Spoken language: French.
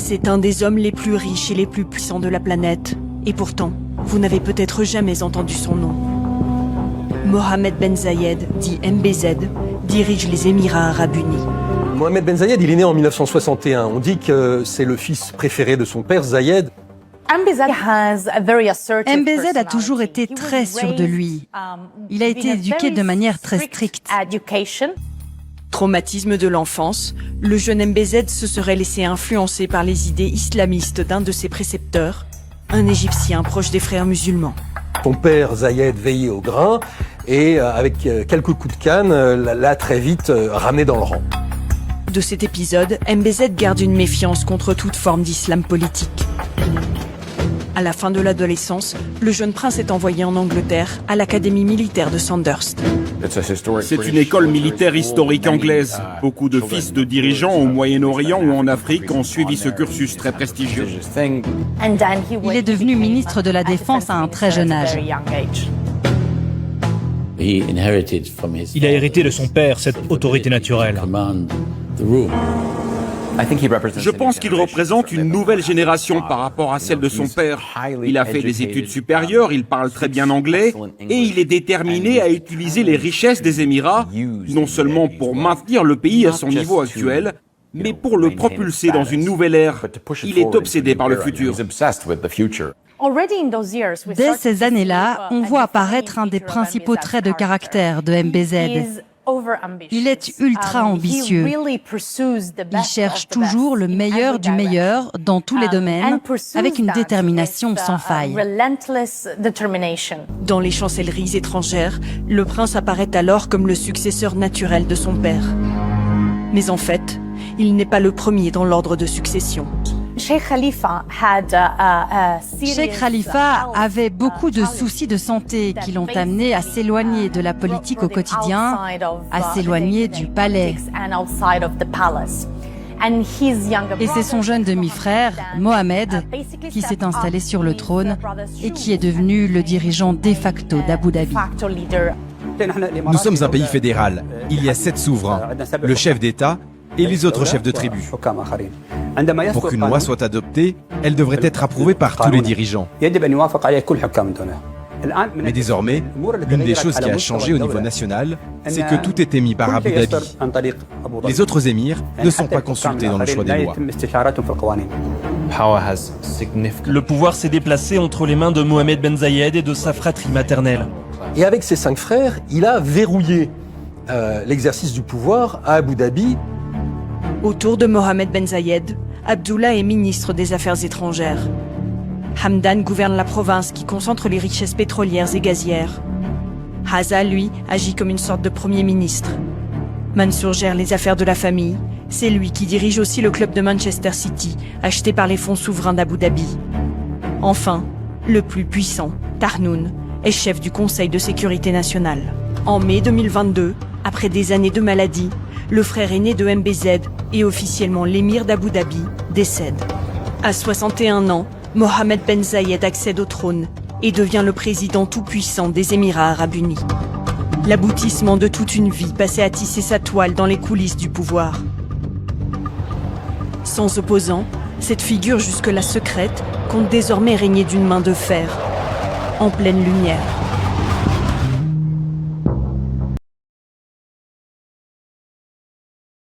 C'est un des hommes les plus riches et les plus puissants de la planète. Et pourtant, vous n'avez peut-être jamais entendu son nom. Mohammed Ben Zayed, dit MBZ, dirige les Émirats Arabes Unis. Mohammed Ben Zayed, il est né en 1961. On dit que c'est le fils préféré de son père, Zayed. MBZ a toujours été très sûr de lui. Il a été éduqué de manière très stricte. Traumatisme de l'enfance, le jeune MBZ se serait laissé influencer par les idées islamistes d'un de ses précepteurs, un Égyptien proche des frères musulmans. Son père, Zayed, veillait au grain et avec quelques coups de canne, l'a très vite ramené dans le rang. De cet épisode, MBZ garde une méfiance contre toute forme d'islam politique. À la fin de l'adolescence, le jeune prince est envoyé en Angleterre, à l'académie militaire de Sandhurst. C'est une école militaire historique anglaise. Beaucoup de fils de dirigeants au Moyen-Orient ou en Afrique ont suivi ce cursus très prestigieux. Il est devenu ministre de la Défense à un très jeune âge. Il a hérité de son père cette autorité naturelle. Je pense qu'il représente une nouvelle génération par rapport à celle de son père. Il a fait des études supérieures, il parle très bien anglais et il est déterminé à utiliser les richesses des Émirats, non seulement pour maintenir le pays à son niveau actuel, mais pour le propulser dans une nouvelle ère. Il est obsédé par le futur. Dès ces années-là, on voit apparaître un des principaux traits de caractère de MBZ. Il est ultra ambitieux. Il cherche toujours le meilleur du meilleur dans tous les domaines, avec une détermination sans faille. Dans les chancelleries étrangères, le prince apparaît alors comme le successeur naturel de son père. Mais en fait, il n'est pas le premier dans l'ordre de succession. Sheikh Khalifa avait beaucoup de soucis de santé qui l'ont amené à s'éloigner de la politique au quotidien, à s'éloigner du palais. Et c'est son jeune demi-frère, Mohamed, qui s'est installé sur le trône et qui est devenu le dirigeant de facto d'Abu Dhabi. Nous sommes un pays fédéral. Il y a 7 souverains, le chef d'État et les autres chefs de tribu. Pour qu'une loi soit adoptée, elle devrait être approuvée par tous les dirigeants. Mais désormais, l'une des choses qui a changé au niveau national, c'est que tout est émis par Abu Dhabi. Les autres émirs ne sont pas consultés dans le choix des lois. Le pouvoir s'est déplacé entre les mains de Mohammed Ben Zayed et de sa fratrie maternelle. Et avec ses 5 frères, il a verrouillé l'exercice du pouvoir à Abu Dhabi. Autour de Mohammed Ben Zayed, Abdullah est ministre des Affaires étrangères. Hamdan gouverne la province qui concentre les richesses pétrolières et gazières. Haza, lui, agit comme une sorte de premier ministre. Mansour gère les affaires de la famille. C'est lui qui dirige aussi le club de Manchester City, acheté par les fonds souverains d'Abu Dhabi. Enfin, le plus puissant, Tahnoun, est chef du Conseil de sécurité nationale. En mai 2022, après des années de maladie, le frère aîné de MBZ et officiellement l'émir d'Abu Dhabi décède. À 61 ans, Mohammed Ben Zayed accède au trône et devient le président tout-puissant des Émirats Arabes Unis. L'aboutissement de toute une vie passée à tisser sa toile dans les coulisses du pouvoir. Sans opposant, cette figure jusque-là secrète compte désormais régner d'une main de fer, en pleine lumière.